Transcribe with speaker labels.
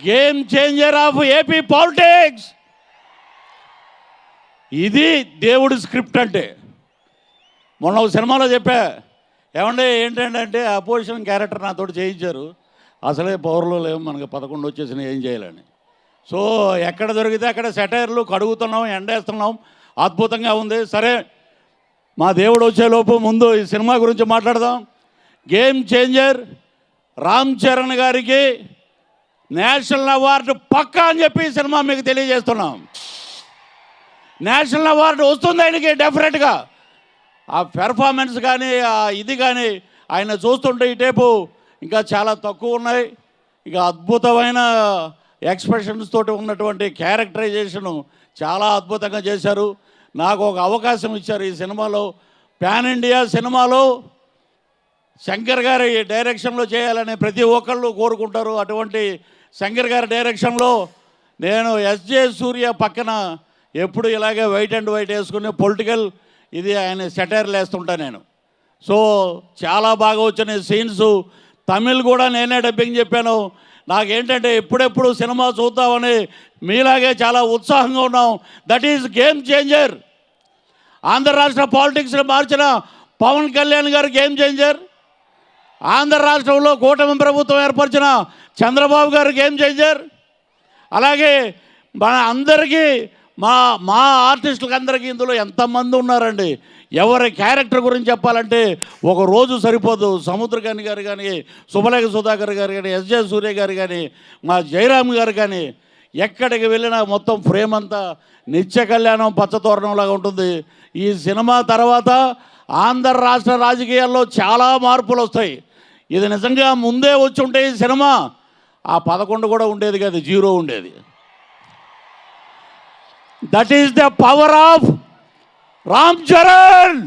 Speaker 1: Game changer of AP politics. ఇది దేవుడి script అంటే. మొన్న ఒక సినిమాలో చెప్పా, ఏమంటే ఏంటంటే అపోజిషన్ క్యారెక్టర్ నాతోటి చేయించారు, అసలే పవర్లో లేవు మనకు 11 వచ్చేసినాయి, ఏం చేయాలని. సో ఎక్కడ దొరికితే అక్కడ సెటైర్లు కడుగుతున్నాం, ఎండేస్తున్నాం, అద్భుతంగా ఉంది. సరే, మా దేవుడు వచ్చేలోపు ముందు ఈ సినిమా గురించి మాట్లాడదాం. గేమ్ చేంజర్ రామ్ చరణ్ గారికి నేషనల్ అవార్డు పక్కా అని చెప్పి ఈ సినిమా మీకు తెలియజేస్తున్నాం. నేషనల్ అవార్డు వస్తుంది ఆయనకి డెఫినెట్గా. ఆ పెర్ఫార్మెన్స్ కానీ ఆ ఇది కానీ ఆయన చూస్తుంటే ఈ టేపు ఇంకా చాలా తక్కువ ఉన్నాయి. ఇక అద్భుతమైన ఎక్స్ప్రెషన్స్ తోటి ఉన్నటువంటి క్యారెక్టరైజేషను చాలా అద్భుతంగా చేశారు. నాకు ఒక అవకాశం ఇచ్చారు ఈ సినిమాలో. పాన్ ఇండియా సినిమాలో శంకర్ గారి డైరెక్షన్లో చేయాలని ప్రతి ఒక్కళ్ళు కోరుకుంటారు. అటువంటి శంకర్ గారి డైరెక్షన్లో నేను ఎస్జే సూర్య పక్కన ఎప్పుడు ఇలాగే వైట్ అండ్ వైట్ వేసుకుని పొలిటికల్ ఇది ఆయన సెటైర్లు వేస్తుంటా నేను. సో చాలా బాగా వచ్చిన సీన్స్. తమిళ్ కూడా నేనే డబ్బింగ్ చెప్పాను. నాకేంటంటే ఎప్పుడెప్పుడు సినిమా చూద్దామని మీలాగే చాలా ఉత్సాహంగా ఉన్నాం. That is game changer. Andhra రాష్ట్ర పాలిటిక్స్ని మార్చిన పవన్ కళ్యాణ్ గారు గేమ్ చేంజర్. ఆంధ్ర రాష్ట్రంలో కూటమి ప్రభుత్వం ఏర్పరిచిన చంద్రబాబు గారు గేమ్ చేంజర్. అలాగే మన అందరికీ మా ఆర్టిస్టులకు అందరికీ ఇందులో ఎంతమంది ఉన్నారండి. ఎవరి క్యారెక్టర్ గురించి చెప్పాలంటే ఒక రోజు సరిపోదు. సముద్రకాని గారు కానీ, సుమలేఖ సుధాకర్ గారు కానీ, ఎస్జే సూర్య గారు కానీ, మా జయరామ్ గారు కానీ, ఎక్కడికి వెళ్ళినా మొత్తం ఫ్రేమ్ అంతా నిత్య కళ్యాణం పచ్చతోరణంలాగా ఉంటుంది. ఈ సినిమా తర్వాత ఆంధ్ర రాష్ట్ర రాజకీయాల్లో చాలా మార్పులు వస్తాయి. ఇది నిజంగా ముందే వచ్చి ఉంటే ఈ సినిమా ఆ 11 కూడా ఉండేది కాదు, 0 ఉండేది. That is the power of Ram Charan.